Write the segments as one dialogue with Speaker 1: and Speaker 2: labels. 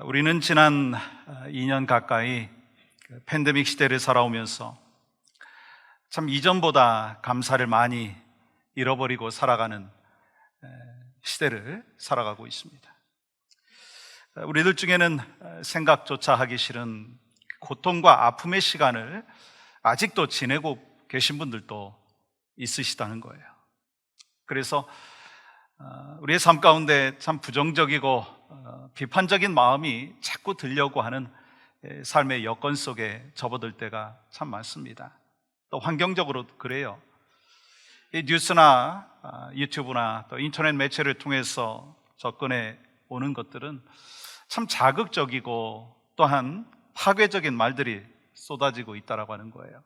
Speaker 1: 우리는 지난 2년 가까이 팬데믹 시대를 살아오면서 참 이전보다 감사를 많이 잃어버리고 살아가는 시대를 살아가고 있습니다. 우리들 중에는 생각조차 하기 싫은 고통과 아픔의 시간을 아직도 지내고 계신 분들도 있으시다는 거예요. 그래서 우리의 삶 가운데 참 부정적이고 비판적인 마음이 자꾸 들려고 하는 삶의 여건 속에 접어들 때가 참 많습니다. 또 환경적으로 그래요. 이 뉴스나 유튜브나 또 인터넷 매체를 통해서 접근해 오는 것들은 참 자극적이고 또한 파괴적인 말들이 쏟아지고 있다라고 하는 거예요.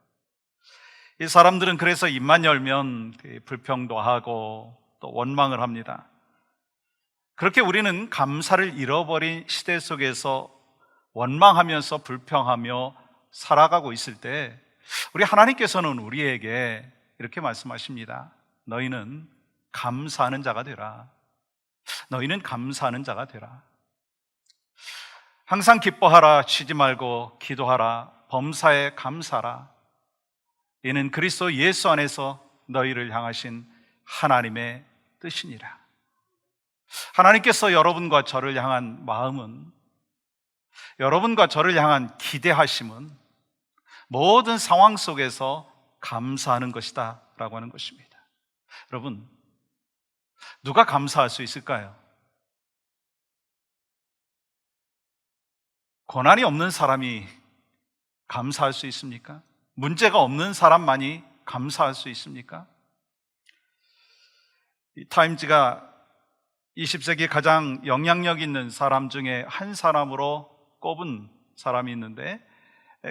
Speaker 1: 이 사람들은 그래서 입만 열면 불평도 하고 또 원망을 합니다. 그렇게 우리는 감사를 잃어버린 시대 속에서 원망하면서 불평하며 살아가고 있을 때 우리 하나님께서는 우리에게 이렇게 말씀하십니다. 너희는 감사하는 자가 되라. 너희는 감사하는 자가 되라. 항상 기뻐하라. 쉬지 말고 기도하라. 범사에 감사하라. 이는 그리스도 예수 안에서 너희를 향하신 하나님의 뜻이니라. 하나님께서 여러분과 저를 향한 마음은, 여러분과 저를 향한 기대하심은 모든 상황 속에서 감사하는 것이다 라고 하는 것입니다. 여러분, 누가 감사할 수 있을까요? 고난이 없는 사람이 감사할 수 있습니까? 문제가 없는 사람만이 감사할 수 있습니까? 이 타임즈가 20세기 가장 영향력 있는 사람 중에 한 사람으로 꼽은 사람이 있는데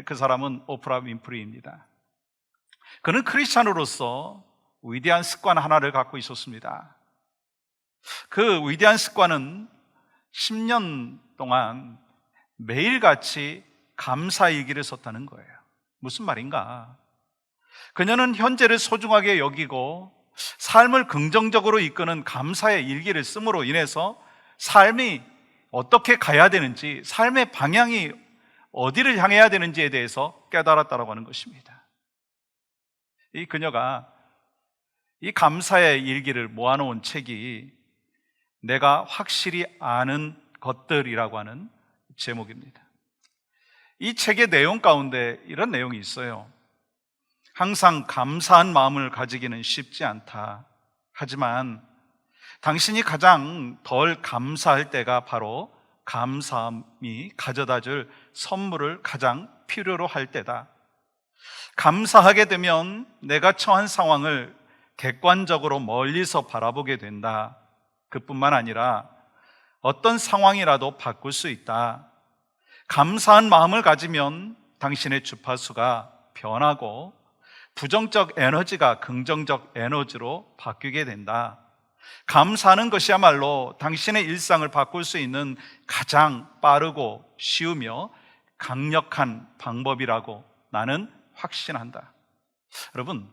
Speaker 1: 그 사람은 오프라 윈프리입니다. 그는 크리스찬으로서 위대한 습관 하나를 갖고 있었습니다. 그 위대한 습관은 10년 동안 매일같이 감사 일기를 썼다는 거예요. 무슨 말인가? 그녀는 현재를 소중하게 여기고 삶을 긍정적으로 이끄는 감사의 일기를 씀으로 인해서 삶이 어떻게 가야 되는지, 삶의 방향이 어디를 향해야 되는지에 대해서 깨달았다고 하는 것입니다. 이 그녀가 이 감사의 일기를 모아놓은 책이 내가 확실히 아는 것들이라고 하는 제목입니다. 이 책의 내용 가운데 이런 내용이 있어요. 항상 감사한 마음을 가지기는 쉽지 않다. 하지만 당신이 가장 덜 감사할 때가 바로 감사함이 가져다 줄 선물을 가장 필요로 할 때다. 감사하게 되면 내가 처한 상황을 객관적으로 멀리서 바라보게 된다. 그뿐만 아니라 어떤 상황이라도 바꿀 수 있다. 감사한 마음을 가지면 당신의 주파수가 변하고 부정적 에너지가 긍정적 에너지로 바뀌게 된다. 감사하는 것이야말로 당신의 일상을 바꿀 수 있는 가장 빠르고 쉬우며 강력한 방법이라고 나는 확신한다. 여러분,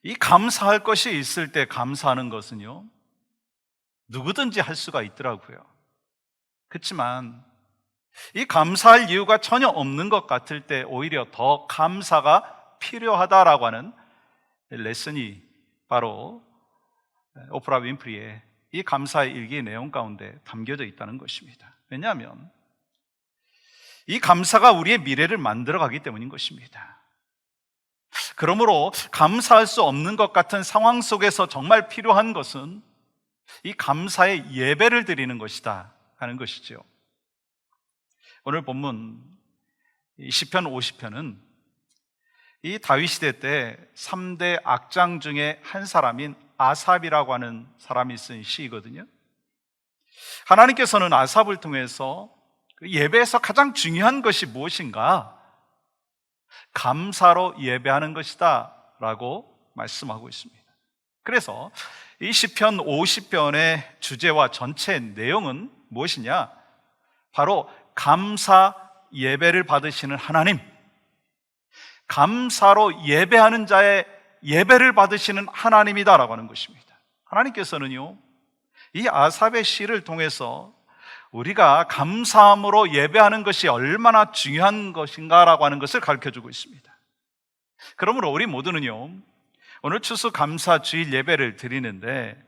Speaker 1: 이 감사할 것이 있을 때 감사하는 것은요, 누구든지 할 수가 있더라고요. 그렇지만 이 감사할 이유가 전혀 없는 것 같을 때 오히려 더 감사가 필요하다라고 하는 레슨이 바로 오프라 윈프리의 이 감사의 일기 내용 가운데 담겨져 있다는 것입니다. 왜냐하면 이 감사가 우리의 미래를 만들어가기 때문인 것입니다. 그러므로 감사할 수 없는 것 같은 상황 속에서 정말 필요한 것은 이 감사의 예배를 드리는 것이다 하는 것이죠. 오늘 본문 시편 50편은 이 다윗 시대 때 3대 악장 중에 한 사람인 아삽이라고 하는 사람이 쓴 시이거든요. 하나님께서는 아삽을 통해서 예배에서 가장 중요한 것이 무엇인가? 감사로 예배하는 것이다 라고 말씀하고 있습니다. 그래서 이 시편 50편의 주제와 전체 내용은 무엇이냐? 바로 감사 예배를 받으시는 하나님, 감사로 예배하는 자의 예배를 받으시는 하나님이다라고 하는 것입니다. 하나님께서는요, 이 아삽의 시를 통해서 우리가 감사함으로 예배하는 것이 얼마나 중요한 것인가라고 하는 것을 가르쳐주고 있습니다. 그러므로 우리 모두는요, 오늘 추수감사주일 예배를 드리는데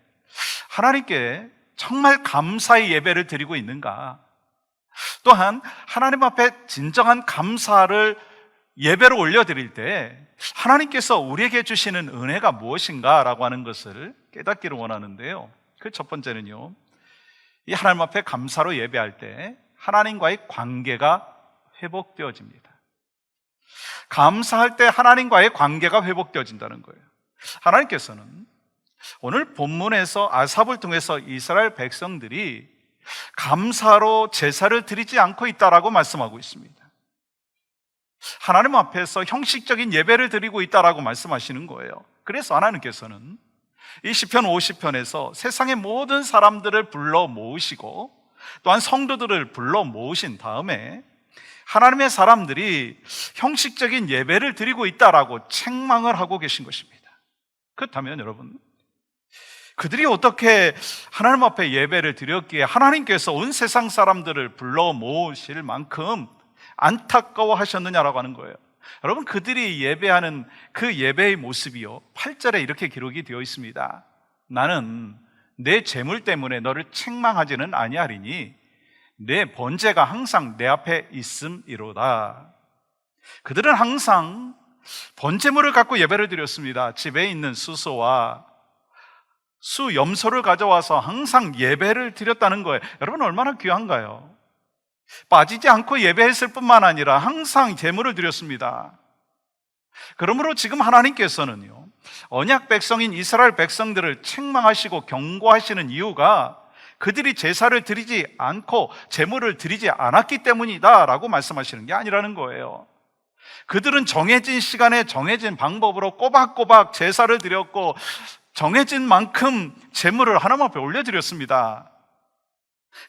Speaker 1: 하나님께 정말 감사의 예배를 드리고 있는가? 또한 하나님 앞에 진정한 감사를 예배로 올려드릴 때 하나님께서 우리에게 주시는 은혜가 무엇인가 라고 하는 것을 깨닫기를 원하는데요, 그 첫 번째는요, 이 하나님 앞에 감사로 예배할 때 하나님과의 관계가 회복되어집니다. 감사할 때 하나님과의 관계가 회복되어진다는 거예요. 하나님께서는 오늘 본문에서 아삽을 통해서 이스라엘 백성들이 감사로 제사를 드리지 않고 있다라고 말씀하고 있습니다. 하나님 앞에서 형식적인 예배를 드리고 있다라고 말씀하시는 거예요. 그래서 하나님께서는 이 시편 50편에서 세상의 모든 사람들을 불러 모으시고 또한 성도들을 불러 모으신 다음에 하나님의 사람들이 형식적인 예배를 드리고 있다라고 책망을 하고 계신 것입니다. 그렇다면 여러분, 그들이 어떻게 하나님 앞에 예배를 드렸기에 하나님께서 온 세상 사람들을 불러 모으실 만큼 안타까워 하셨느냐라고 하는 거예요. 여러분, 그들이 예배하는 그 예배의 모습이요, 8절에 이렇게 기록이 되어 있습니다. 나는 내 재물 때문에 너를 책망하지는 아니하리니 내 번제가 항상 내 앞에 있음이로다. 그들은 항상 번제물을 갖고 예배를 드렸습니다. 집에 있는 수소와 수염소를 가져와서 항상 예배를 드렸다는 거예요. 여러분, 얼마나 귀한가요? 빠지지 않고 예배했을 뿐만 아니라 항상 제물을 드렸습니다. 그러므로 지금 하나님께서는요, 언약 백성인 이스라엘 백성들을 책망하시고 경고하시는 이유가 그들이 제사를 드리지 않고 제물을 드리지 않았기 때문이다 라고 말씀하시는 게 아니라는 거예요. 그들은 정해진 시간에 정해진 방법으로 꼬박꼬박 제사를 드렸고 정해진 만큼 제물을 하나님 앞에 올려드렸습니다.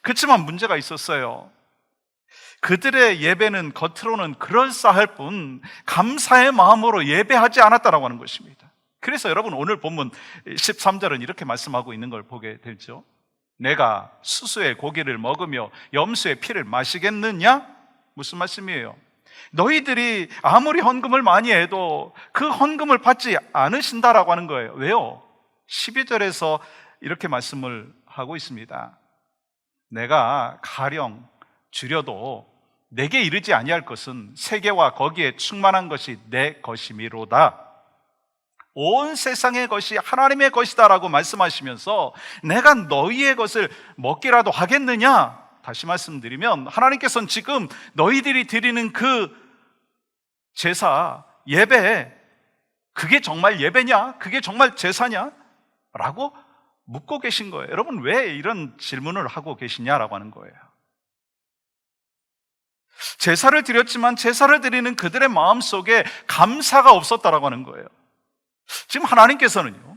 Speaker 1: 그렇지만 문제가 있었어요. 그들의 예배는 겉으로는 그럴싸할 뿐 감사의 마음으로 예배하지 않았다라고 하는 것입니다. 그래서 여러분, 오늘 본문 13절은 이렇게 말씀하고 있는 걸 보게 되죠. 내가 수수의 고기를 먹으며 염소의 피를 마시겠느냐? 무슨 말씀이에요? 너희들이 아무리 헌금을 많이 해도 그 헌금을 받지 않으신다라고 하는 거예요. 왜요? 12절에서 이렇게 말씀을 하고 있습니다. 내가 가령 주려도 내게 이르지 아니할 것은 세계와 거기에 충만한 것이 내 것이미로다. 온 세상의 것이 하나님의 것이다라고 말씀하시면서 내가 너희의 것을 먹기라도 하겠느냐? 다시 말씀드리면 하나님께서는 지금 너희들이 드리는 그 제사, 예배, 그게 정말 예배냐? 그게 정말 제사냐? 라고 묻고 계신 거예요. 여러분, 왜 이런 질문을 하고 계시냐라고 하는 거예요. 제사를 드렸지만 제사를 드리는 그들의 마음속에 감사가 없었다라고 하는 거예요. 지금 하나님께서는요,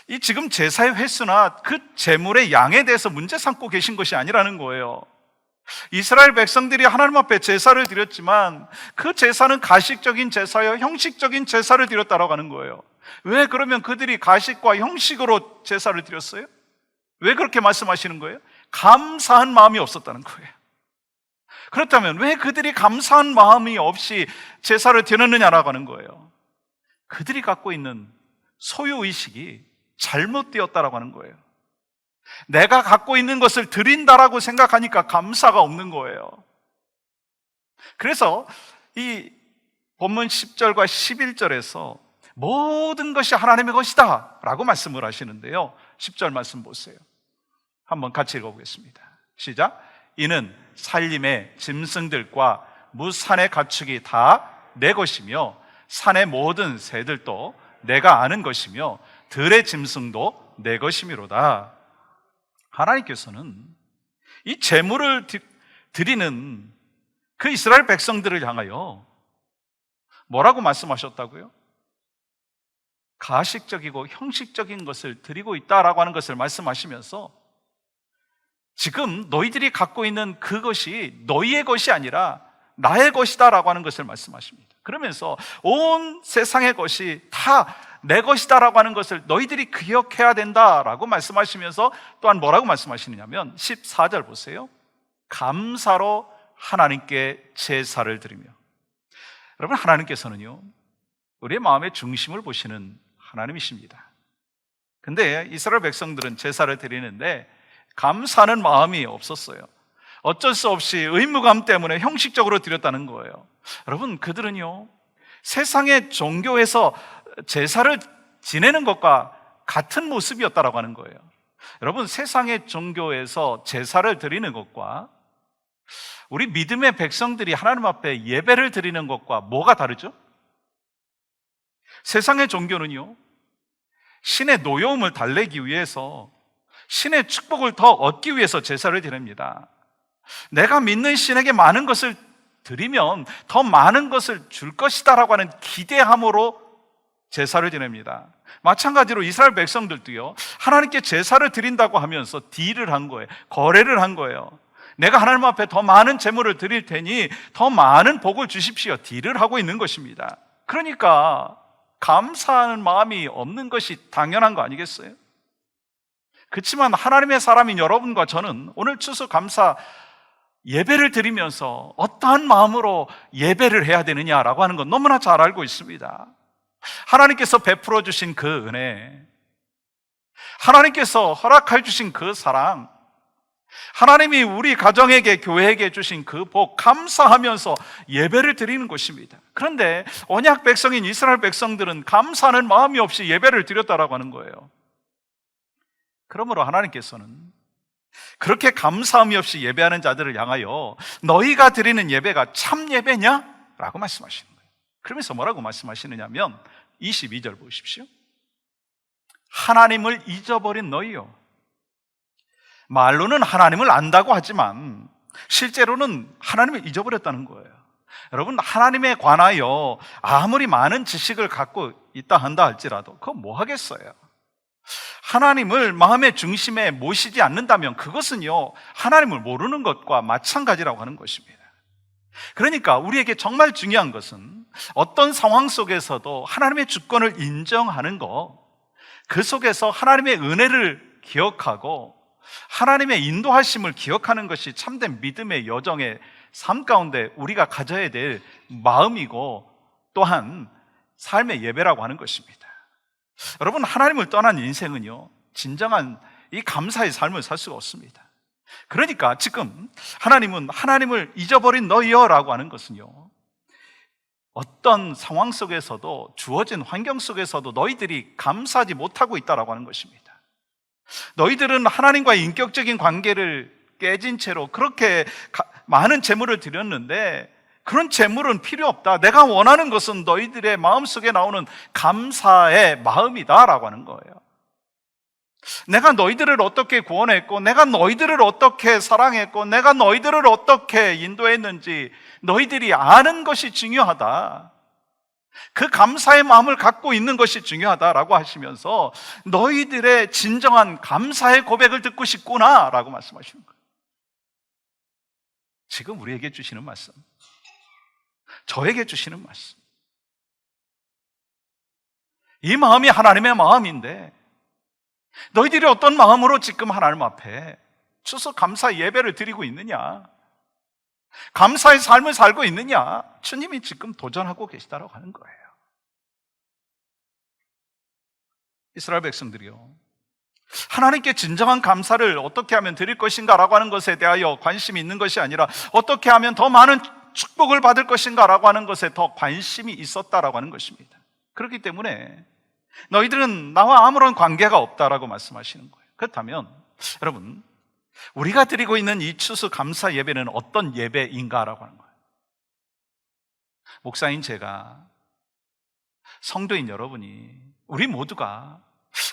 Speaker 1: 이 지금 제사의 횟수나 그 제물의 양에 대해서 문제 삼고 계신 것이 아니라는 거예요. 이스라엘 백성들이 하나님 앞에 제사를 드렸지만 그 제사는 가식적인 제사여 형식적인 제사를 드렸다라고 하는 거예요. 왜 그러면 그들이 가식과 형식으로 제사를 드렸어요? 왜 그렇게 말씀하시는 거예요? 감사한 마음이 없었다는 거예요. 그렇다면 왜 그들이 감사한 마음이 없이 제사를 드렸느냐라고 하는 거예요. 그들이 갖고 있는 소유의식이 잘못되었다라고 하는 거예요. 내가 갖고 있는 것을 드린다라고 생각하니까 감사가 없는 거예요. 그래서 이 본문 10절과 11절에서 모든 것이 하나님의 것이다 라고 말씀을 하시는데요, 10절 말씀 보세요. 한번 같이 읽어보겠습니다. 시작. 이는 살림의 짐승들과 무산의 가축이 다 내 것이며 산의 모든 새들도 내가 아는 것이며 들의 짐승도 내 것이미로다. 하나님께서는 이 제물을 드리는 그 이스라엘 백성들을 향하여 뭐라고 말씀하셨다고요? 가식적이고 형식적인 것을 드리고 있다라고 하는 것을 말씀하시면서 지금 너희들이 갖고 있는 그것이 너희의 것이 아니라 나의 것이다라고 하는 것을 말씀하십니다. 그러면서 온 세상의 것이 다 내 것이다라고 하는 것을 너희들이 기억해야 된다라고 말씀하시면서 또한 뭐라고 말씀하시느냐면 14절 보세요. 감사로 하나님께 제사를 드리며. 여러분, 하나님께서는요, 우리의 마음의 중심을 보시는 하나님이십니다. 근데 이스라엘 백성들은 제사를 드리는데 감사하는 마음이 없었어요. 어쩔 수 없이 의무감 때문에 형식적으로 드렸다는 거예요. 여러분, 그들은요, 세상의 종교에서 제사를 지내는 것과 같은 모습이었다라고 하는 거예요. 여러분, 세상의 종교에서 제사를 드리는 것과 우리 믿음의 백성들이 하나님 앞에 예배를 드리는 것과 뭐가 다르죠? 세상의 종교는요, 신의 노여움을 달래기 위해서, 신의 축복을 더 얻기 위해서 제사를 드립니다. 내가 믿는 신에게 많은 것을 드리면 더 많은 것을 줄 것이다라고 하는 기대함으로 제사를 지냅니다. 마찬가지로 이스라엘 백성들도요, 하나님께 제사를 드린다고 하면서 딜을 한 거예요. 거래를 한 거예요. 내가 하나님 앞에 더 많은 재물을 드릴 테니 더 많은 복을 주십시오. 딜을 하고 있는 것입니다. 그러니까 감사하는 마음이 없는 것이 당연한 거 아니겠어요? 그렇지만 하나님의 사람인 여러분과 저는 오늘 추수감사 예배를 드리면서 어떠한 마음으로 예배를 해야 되느냐라고 하는 건 너무나 잘 알고 있습니다. 하나님께서 베풀어 주신 그 은혜, 하나님께서 허락해 주신 그 사랑, 하나님이 우리 가정에게, 교회에게 주신 그 복 감사하면서 예배를 드리는 것입니다. 그런데 언약 백성인 이스라엘 백성들은 감사하는 마음이 없이 예배를 드렸다라고 하는 거예요. 그러므로 하나님께서는 그렇게 감사함이 없이 예배하는 자들을 향하여 너희가 드리는 예배가 참 예배냐? 라고 말씀하시는 거예요. 그러면서 뭐라고 말씀하시느냐면 22절 보십시오. 하나님을 잊어버린 너희요, 말로는 하나님을 안다고 하지만 실제로는 하나님을 잊어버렸다는 거예요. 여러분, 하나님에 관하여 아무리 많은 지식을 갖고 있다 한다 할지라도 그거 뭐 하겠어요? 하나님을 마음의 중심에 모시지 않는다면 그것은요, 하나님을 모르는 것과 마찬가지라고 하는 것입니다. 그러니까 우리에게 정말 중요한 것은 어떤 상황 속에서도 하나님의 주권을 인정하는 것, 그 속에서 하나님의 은혜를 기억하고 하나님의 인도하심을 기억하는 것이 참된 믿음의 여정의 삶 가운데 우리가 가져야 될 마음이고 또한 삶의 예배라고 하는 것입니다. 여러분, 하나님을 떠난 인생은요, 진정한 이 감사의 삶을 살 수가 없습니다. 그러니까 지금 하나님은 하나님을 잊어버린 너희여라고 하는 것은요, 어떤 상황 속에서도, 주어진 환경 속에서도 너희들이 감사하지 못하고 있다라고 하는 것입니다. 너희들은 하나님과의 인격적인 관계를 깨진 채로 그렇게 많은 재물을 드렸는데 그런 재물은 필요 없다. 내가 원하는 것은 너희들의 마음속에 나오는 감사의 마음이다라고 하는 거예요. 내가 너희들을 어떻게 구원했고, 내가 너희들을 어떻게 사랑했고, 내가 너희들을 어떻게 인도했는지 너희들이 아는 것이 중요하다. 그 감사의 마음을 갖고 있는 것이 중요하다라고 하시면서 너희들의 진정한 감사의 고백을 듣고 싶구나 라고 말씀하시는 거예요. 지금 우리에게 주시는 말씀, 저에게 주시는 말씀, 이 마음이 하나님의 마음인데 너희들이 어떤 마음으로 지금 하나님 앞에 추수감사 예배를 드리고 있느냐, 감사의 삶을 살고 있느냐, 주님이 지금 도전하고 계시다고 하는 거예요. 이스라엘 백성들이요, 하나님께 진정한 감사를 어떻게 하면 드릴 것인가 라고 하는 것에 대하여 관심이 있는 것이 아니라 어떻게 하면 더 많은 축복을 받을 것인가 라고 하는 것에 더 관심이 있었다라고 하는 것입니다. 그렇기 때문에 너희들은 나와 아무런 관계가 없다라고 말씀하시는 거예요. 그렇다면 여러분, 우리가 드리고 있는 이 추수감사 예배는 어떤 예배인가라고 하는 거예요. 목사인 제가, 성도인 여러분이, 우리 모두가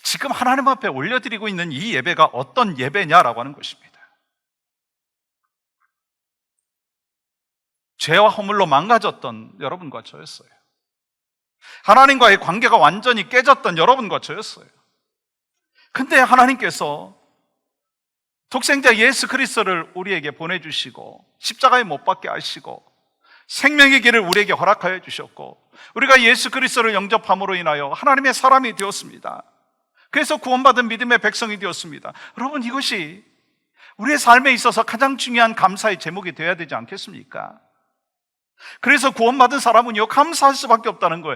Speaker 1: 지금 하나님 앞에 올려드리고 있는 이 예배가 어떤 예배냐라고 하는 것입니다. 죄와 허물로 망가졌던 여러분과 저였어요. 하나님과의 관계가 완전히 깨졌던 여러분과 저였어요. 근데 하나님께서 독생자 예수 그리스도를 우리에게 보내주시고 십자가에 못 박게 하시고 생명의 길을 우리에게 허락하여 주셨고 우리가 예수 그리스도를 영접함으로 인하여 하나님의 사람이 되었습니다. 그래서 구원받은 믿음의 백성이 되었습니다. 여러분, 이것이 우리의 삶에 있어서 가장 중요한 감사의 제목이 되어야 되지 않겠습니까? 그래서 구원받은 사람은요, 감사할 수밖에 없다는 거예요.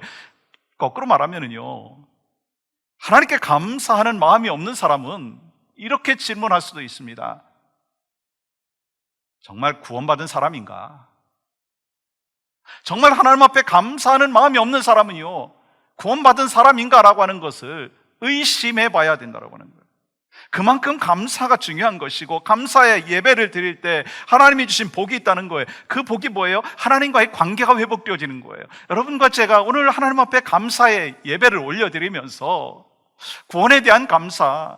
Speaker 1: 거꾸로 말하면은요, 하나님께 감사하는 마음이 없는 사람은 이렇게 질문할 수도 있습니다. 정말 구원받은 사람인가? 정말 하나님 앞에 감사하는 마음이 없는 사람은요, 구원받은 사람인가라고 하는 것을 의심해 봐야 된다고 하는 거예요. 그만큼 감사가 중요한 것이고, 감사의 예배를 드릴 때 하나님이 주신 복이 있다는 거예요. 그 복이 뭐예요? 하나님과의 관계가 회복되어지는 거예요. 여러분과 제가 오늘 하나님 앞에 감사의 예배를 올려드리면서 구원에 대한 감사,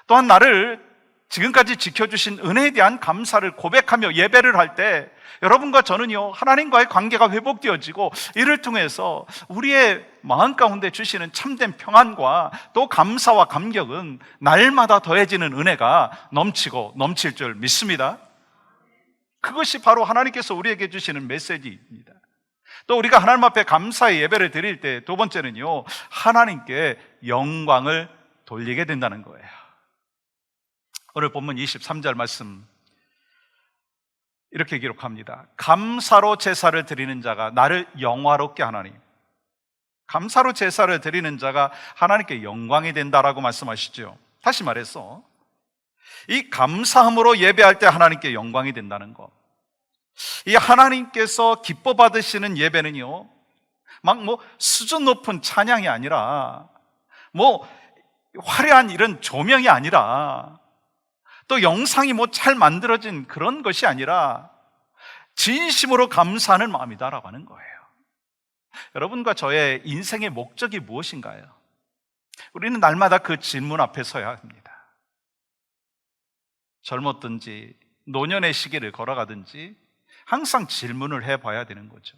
Speaker 1: 또한 나를 지금까지 지켜주신 은혜에 대한 감사를 고백하며 예배를 할 때 여러분과 저는요, 하나님과의 관계가 회복되어지고, 이를 통해서 우리의 마음 가운데 주시는 참된 평안과 또 감사와 감격은 날마다 더해지는 은혜가 넘치고 넘칠 줄 믿습니다. 그것이 바로 하나님께서 우리에게 주시는 메시지입니다. 또 우리가 하나님 앞에 감사의 예배를 드릴 때 두 번째는요, 하나님께 영광을 돌리게 된다는 거예요. 오늘 본문 23절 말씀 이렇게 기록합니다. 감사로 제사를 드리는 자가 나를 영화롭게 하나니, 감사로 제사를 드리는 자가 하나님께 영광이 된다라고 말씀하시죠. 다시 말해서 이 감사함으로 예배할 때 하나님께 영광이 된다는 것, 이 하나님께서 기뻐 받으시는 예배는요, 막 수준 높은 찬양이 아니라, 화려한 이런 조명이 아니라, 또 영상이 잘 만들어진 그런 것이 아니라 진심으로 감사하는 마음이다라고 하는 거예요. 여러분과 저의 인생의 목적이 무엇인가요? 우리는 날마다 그 질문 앞에 서야 합니다. 젊었든지 노년의 시기를 걸어가든지 항상 질문을 해봐야 되는 거죠.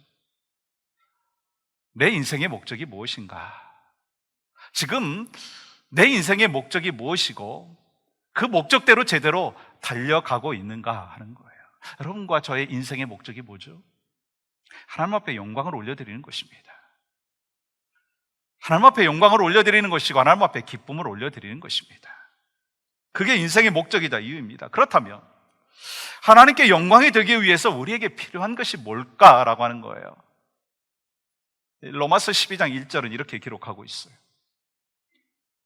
Speaker 1: 내 인생의 목적이 무엇인가? 지금 내 인생의 목적이 무엇이고 그 목적대로 제대로 달려가고 있는가 하는 거예요. 여러분과 저의 인생의 목적이 뭐죠? 하나님 앞에 영광을 올려드리는 것입니다. 하나님 앞에 영광을 올려드리는 것이고 하나님 앞에 기쁨을 올려드리는 것입니다. 그게 인생의 목적이다, 이유입니다. 그렇다면 하나님께 영광이 되기 위해서 우리에게 필요한 것이 뭘까라고 하는 거예요. 로마서 12장 1절은 이렇게 기록하고 있어요.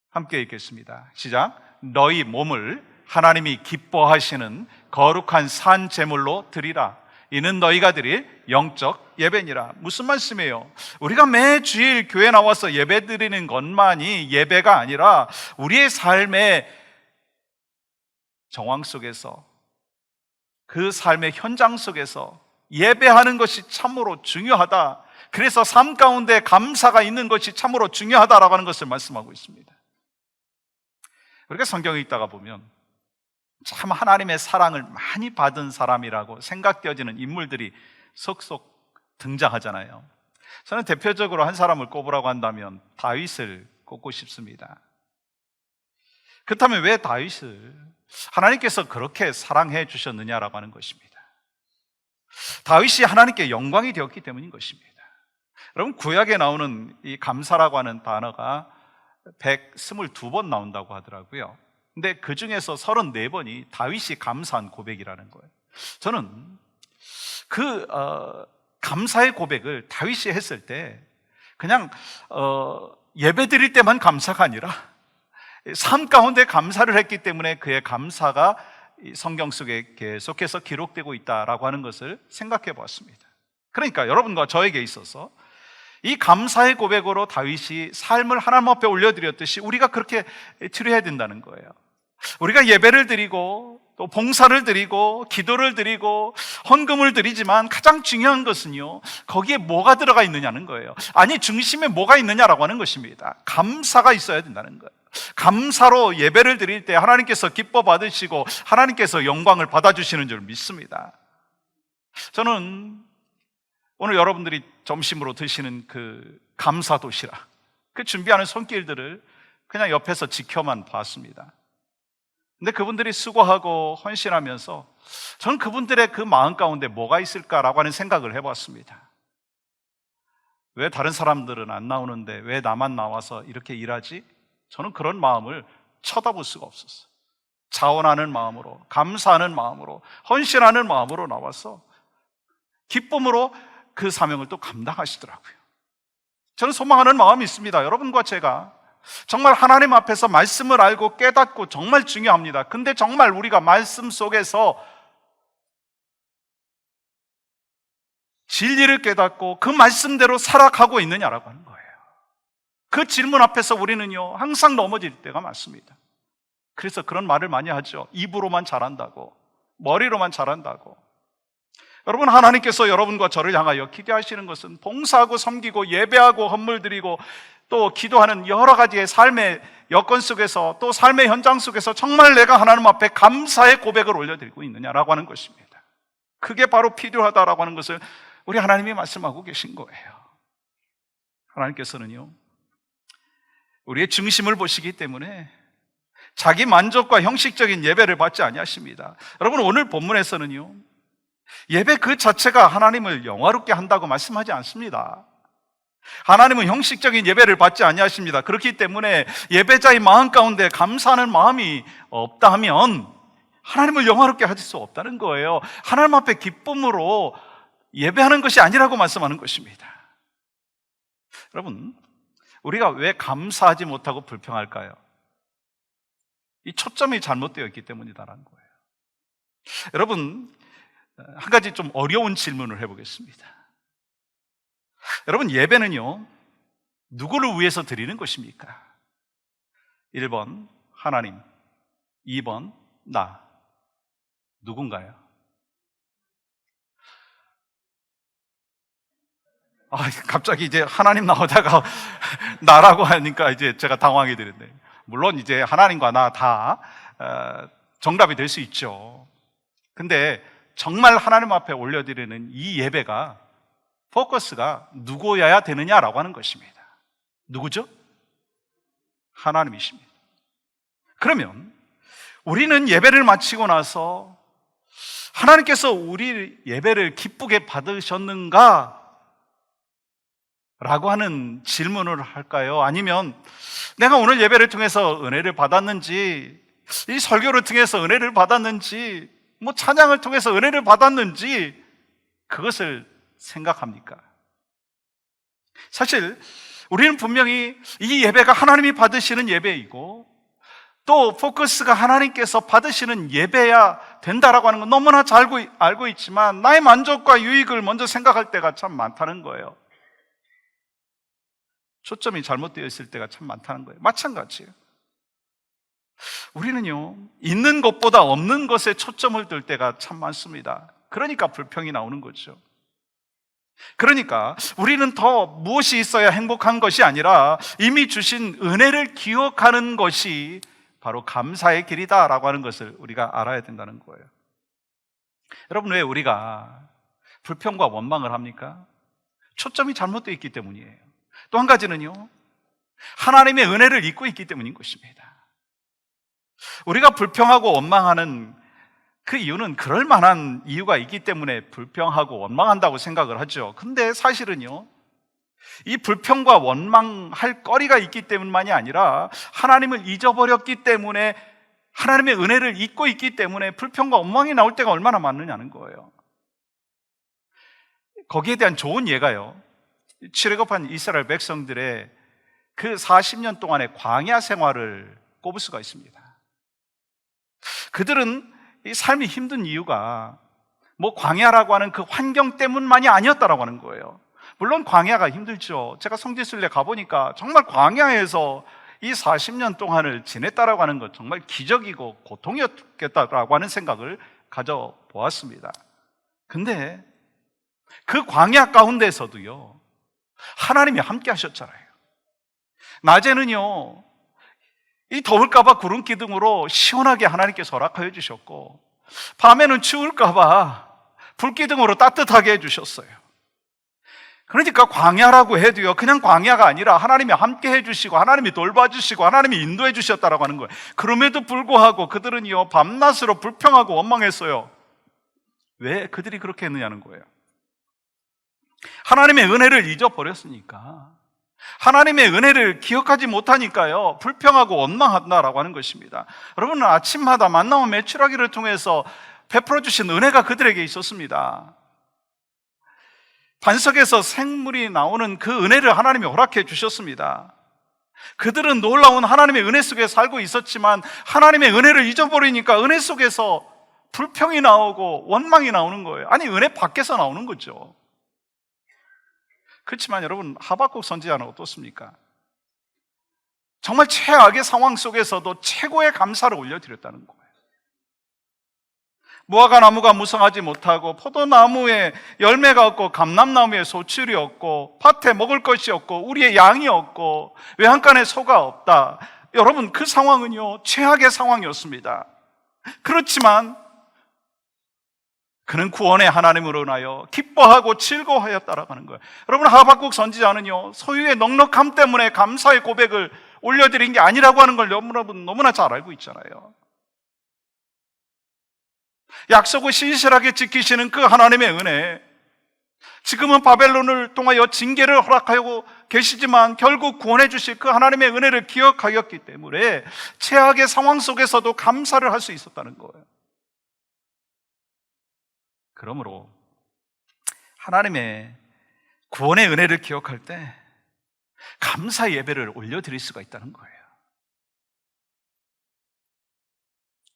Speaker 1: 함께 읽겠습니다. 시작. 너희 몸을 하나님이 기뻐하시는 거룩한 산 제물로 드리라. 이는 너희가 드릴 영적 예배니라. 무슨 말씀이에요? 우리가 매 주일 교회 나와서 예배 드리는 것만이 예배가 아니라 우리의 삶의 정황 속에서, 그 삶의 현장 속에서 예배하는 것이 참으로 중요하다. 그래서 삶 가운데 감사가 있는 것이 참으로 중요하다라고 하는 것을 말씀하고 있습니다. 우리가 성경을 읽다가 보면 참 하나님의 사랑을 많이 받은 사람이라고 생각되어지는 인물들이 속속 등장하잖아요. 저는 대표적으로 한 사람을 꼽으라고 한다면 다윗을 꼽고 싶습니다. 그렇다면 왜 다윗을 하나님께서 그렇게 사랑해 주셨느냐라고 하는 것입니다. 다윗이 하나님께 영광이 되었기 때문인 것입니다. 여러분, 구약에 나오는 이 감사라고 하는 단어가 122번 나온다고 하더라고요. 근데 그 중에서 34번이 다윗이 감사한 고백이라는 거예요. 저는 그 감사의 고백을 다윗이 했을 때 그냥 예배 드릴 때만 감사가 아니라 삶 가운데 감사를 했기 때문에 그의 감사가 성경 속에 계속해서 기록되고 있다라고 하는 것을 생각해 보았습니다. 그러니까 여러분과 저에게 있어서 이 감사의 고백으로 다윗이 삶을 하나님 앞에 올려드렸듯이 우리가 그렇게 드려야 된다는 거예요. 우리가 예배를 드리고 또 봉사를 드리고 기도를 드리고 헌금을 드리지만 가장 중요한 것은요, 거기에 뭐가 들어가 있느냐는 거예요. 아니, 중심에 뭐가 있느냐라고 하는 것입니다. 감사가 있어야 된다는 거예요. 감사로 예배를 드릴 때 하나님께서 기뻐 받으시고 하나님께서 영광을 받아주시는 줄 믿습니다. 저는 오늘 여러분들이 점심으로 드시는 그 감사 도시락, 그 준비하는 손길들을 그냥 옆에서 지켜만 봤습니다. 근데 그분들이 수고하고 헌신하면서 저는 그분들의 그 마음 가운데 뭐가 있을까라고 하는 생각을 해봤습니다. 왜 다른 사람들은 안 나오는데 왜 나만 나와서 이렇게 일하지? 저는 그런 마음을 쳐다볼 수가 없었어요. 자원하는 마음으로, 감사하는 마음으로, 헌신하는 마음으로 나와서 기쁨으로 그 사명을 또 감당하시더라고요. 저는 소망하는 마음이 있습니다. 여러분과 제가 정말 하나님 앞에서 말씀을 알고 깨닫고 정말 중요합니다. 근데 정말 우리가 말씀 속에서 진리를 깨닫고 그 말씀대로 살아가고 있느냐라고 하는 거예요. 그 질문 앞에서 우리는요, 항상 넘어질 때가 많습니다. 그래서 그런 말을 많이 하죠. 입으로만 잘한다고, 머리로만 잘한다고. 여러분, 하나님께서 여러분과 저를 향하여 기대하시는 것은 봉사하고 섬기고 예배하고 헌물 드리고 또 기도하는 여러 가지의 삶의 여건 속에서, 또 삶의 현장 속에서 정말 내가 하나님 앞에 감사의 고백을 올려드리고 있느냐라고 하는 것입니다. 그게 바로 필요하다라고 하는 것을 우리 하나님이 말씀하고 계신 거예요. 하나님께서는요, 우리의 중심을 보시기 때문에 자기 만족과 형식적인 예배를 받지 아니하십니다. 여러분, 오늘 본문에서는요, 예배 그 자체가 하나님을 영화롭게 한다고 말씀하지 않습니다. 하나님은 형식적인 예배를 받지 아니하십니다. 그렇기 때문에 예배자의 마음 가운데 감사하는 마음이 없다 하면 하나님을 영화롭게 하실 수 없다는 거예요. 하나님 앞에 기쁨으로 예배하는 것이 아니라고 말씀하는 것입니다. 여러분, 우리가 왜 감사하지 못하고 불평할까요? 이 초점이 잘못되어 있기 때문이다라는 거예요. 여러분, 한 가지 좀 어려운 질문을 해보겠습니다. 여러분, 예배는요, 누구를 위해서 드리는 것입니까? 1번 하나님, 2번 나. 누군가요? 갑자기 이제 하나님 나오다가 나라고 하니까 이제 제가 당황이 되는데, 물론 이제 하나님과 나 다 정답이 될 수 있죠. 근데 정말 하나님 앞에 올려드리는 이 예배가 포커스가 누구여야 되느냐라고 하는 것입니다. 누구죠? 하나님이십니다. 그러면 우리는 예배를 마치고 나서 하나님께서 우리 예배를 기쁘게 받으셨는가? 라고 하는 질문을 할까요? 아니면 내가 오늘 예배를 통해서 은혜를 받았는지, 이 설교를 통해서 은혜를 받았는지, 뭐 찬양을 통해서 은혜를 받았는지 그것을 생각합니까? 사실 우리는 분명히 이 예배가 하나님이 받으시는 예배이고 또 포커스가 하나님께서 받으시는 예배야 된다라고 하는 건 너무나 잘 알고 있지만 나의 만족과 유익을 먼저 생각할 때가 참 많다는 거예요. 초점이 잘못되어 있을 때가 참 많다는 거예요. 마찬가지예요. 우리는요, 있는 것보다 없는 것에 초점을 둘 때가 참 많습니다. 그러니까 불평이 나오는 거죠. 그러니까 우리는 더 무엇이 있어야 행복한 것이 아니라 이미 주신 은혜를 기억하는 것이 바로 감사의 길이다라고 하는 것을 우리가 알아야 된다는 거예요. 여러분, 왜 우리가 불평과 원망을 합니까? 초점이 잘못되어 있기 때문이에요. 또 한 가지는요, 하나님의 은혜를 잊고 있기 때문인 것입니다. 우리가 불평하고 원망하는 그 이유는 그럴 만한 이유가 있기 때문에 불평하고 원망한다고 생각을 하죠. 근데 사실은요, 이 불평과 원망할 거리가 있기 때문만이 아니라 하나님을 잊어버렸기 때문에, 하나님의 은혜를 잊고 있기 때문에 불평과 원망이 나올 때가 얼마나 많느냐는 거예요. 거기에 대한 좋은 예가요, 출애굽한 이스라엘 백성들의 그 40년 동안의 광야 생활을 꼽을 수가 있습니다. 그들은 이 삶이 힘든 이유가 뭐 광야라고 하는 그 환경 때문만이 아니었다라고 하는 거예요. 물론 광야가 힘들죠. 제가 성지순례 가보니까 정말 광야에서 이 40년 동안을 지냈다라고 하는 것 정말 기적이고 고통이었겠다라고 하는 생각을 가져보았습니다. 근데 그 광야 가운데서도요, 하나님이 함께 하셨잖아요. 낮에는요, 이 더울까봐 구름 기둥으로 시원하게 하나님께서 허락하여 주셨고, 밤에는 추울까봐 불 기둥으로 따뜻하게 해주셨어요. 그러니까 광야라고 해도요, 그냥 광야가 아니라 하나님이 함께 해주시고 하나님이 돌봐주시고 하나님이 인도해 주셨다라고 하는 거예요. 그럼에도 불구하고 그들은요, 밤낮으로 불평하고 원망했어요. 왜 그들이 그렇게 했느냐는 거예요. 하나님의 은혜를 잊어버렸으니까. 하나님의 은혜를 기억하지 못하니까요, 불평하고 원망한다라고 하는 것입니다. 여러분은 아침마다 만나온 메추라기를 통해서 베풀어 주신 은혜가 그들에게 있었습니다. 반석에서 생물이 나오는 그 은혜를 하나님이 허락해 주셨습니다. 그들은 놀라운 하나님의 은혜 속에 살고 있었지만 하나님의 은혜를 잊어버리니까 은혜 속에서 불평이 나오고 원망이 나오는 거예요. 아니, 은혜 밖에서 나오는 거죠. 그렇지만 여러분, 하박국 선지자는 어떻습니까? 정말 최악의 상황 속에서도 최고의 감사를 올려드렸다는 거예요. 무화과 나무가 무성하지 못하고 포도나무에 열매가 없고 감람나무에 소출이 없고 밭에 먹을 것이 없고 우리의 양이 없고 외양간에 소가 없다. 여러분, 그 상황은요, 최악의 상황이었습니다. 그렇지만 그는 구원의 하나님으로 인하여 기뻐하고 즐거워하였다라고 하는 거예요. 여러분, 하박국 선지자는요, 소유의 넉넉함 때문에 감사의 고백을 올려드린 게 아니라고 하는 걸 여러분 너무나 잘 알고 있잖아요. 약속을 신실하게 지키시는 그 하나님의 은혜, 지금은 바벨론을 통하여 징계를 허락하고 계시지만 결국 구원해 주실 그 하나님의 은혜를 기억하였기 때문에 최악의 상황 속에서도 감사를 할 수 있었다는 거예요. 그러므로 하나님의 구원의 은혜를 기억할 때 감사 예배를 올려드릴 수가 있다는 거예요.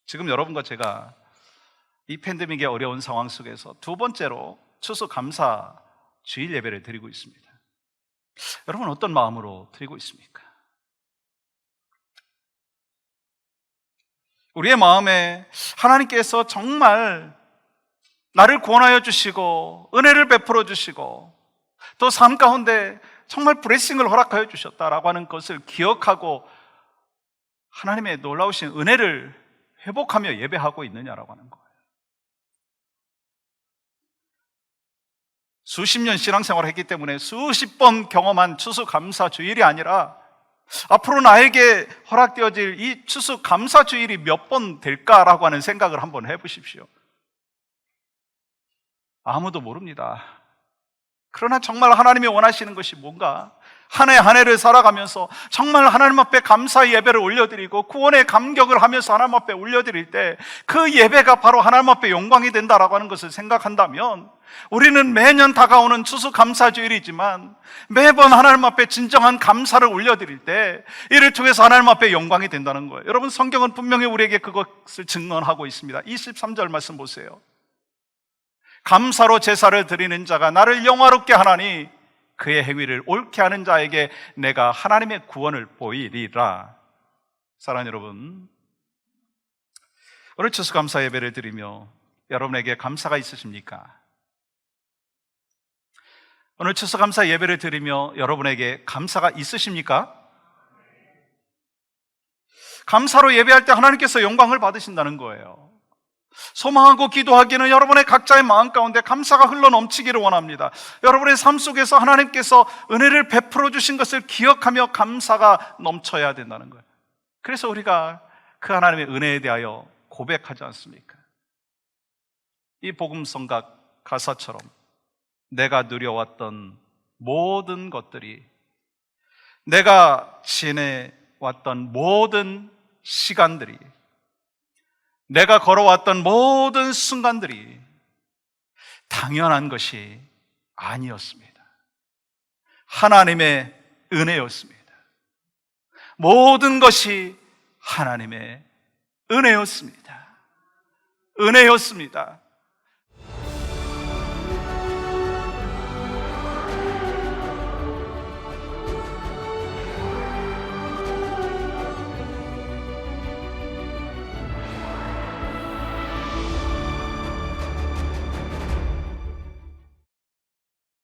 Speaker 1: 지금 여러분과 제가 이 팬데믹의 어려운 상황 속에서 두 번째로 추수 감사 주일 예배를 드리고 있습니다. 여러분, 어떤 마음으로 드리고 있습니까? 우리의 마음에 하나님께서 정말 나를 구원하여 주시고 은혜를 베풀어 주시고 또 삶 가운데 정말 블레싱을 허락하여 주셨다라고 하는 것을 기억하고 하나님의 놀라우신 은혜를 회복하며 예배하고 있느냐라고 하는 거예요. 수십 년 신앙생활을 했기 때문에 수십 번 경험한 추수감사 주일이 아니라 앞으로 나에게 허락되어질 이 추수감사 주일이 몇 번 될까라고 하는 생각을 한번 해보십시오. 아무도 모릅니다. 그러나 정말 하나님이 원하시는 것이 뭔가, 한 해 한 해를 살아가면서 정말 하나님 앞에 감사의 예배를 올려드리고 구원의 감격을 하면서 하나님 앞에 올려드릴 때 그 예배가 바로 하나님 앞에 영광이 된다라고 하는 것을 생각한다면, 우리는 매년 다가오는 추수감사주일이지만 매번 하나님 앞에 진정한 감사를 올려드릴 때 이를 통해서 하나님 앞에 영광이 된다는 거예요. 여러분, 성경은 분명히 우리에게 그것을 증언하고 있습니다. 23절 말씀 보세요. 감사로 제사를 드리는 자가 나를 영화롭게 하나니 그의 행위를 옳게 하는 자에게 내가 하나님의 구원을 보이리라. 사랑하는 여러분, 오늘 추수감사 예배를 드리며 여러분에게 감사가 있으십니까? 오늘 추수감사 예배를 드리며 여러분에게 감사가 있으십니까? 감사로 예배할 때 하나님께서 영광을 받으신다는 거예요. 소망하고 기도하기는 여러분의 각자의 마음 가운데 감사가 흘러 넘치기를 원합니다. 여러분의 삶 속에서 하나님께서 은혜를 베풀어 주신 것을 기억하며 감사가 넘쳐야 된다는 거예요. 그래서 우리가 그 하나님의 은혜에 대하여 고백하지 않습니까? 이 복음성각 가사처럼 내가 누려왔던 모든 것들이, 내가 지내왔던 모든 시간들이, 내가 걸어왔던 모든 순간들이 당연한 것이 아니었습니다. 하나님의 은혜였습니다. 모든 것이 하나님의 은혜였습니다. 은혜였습니다.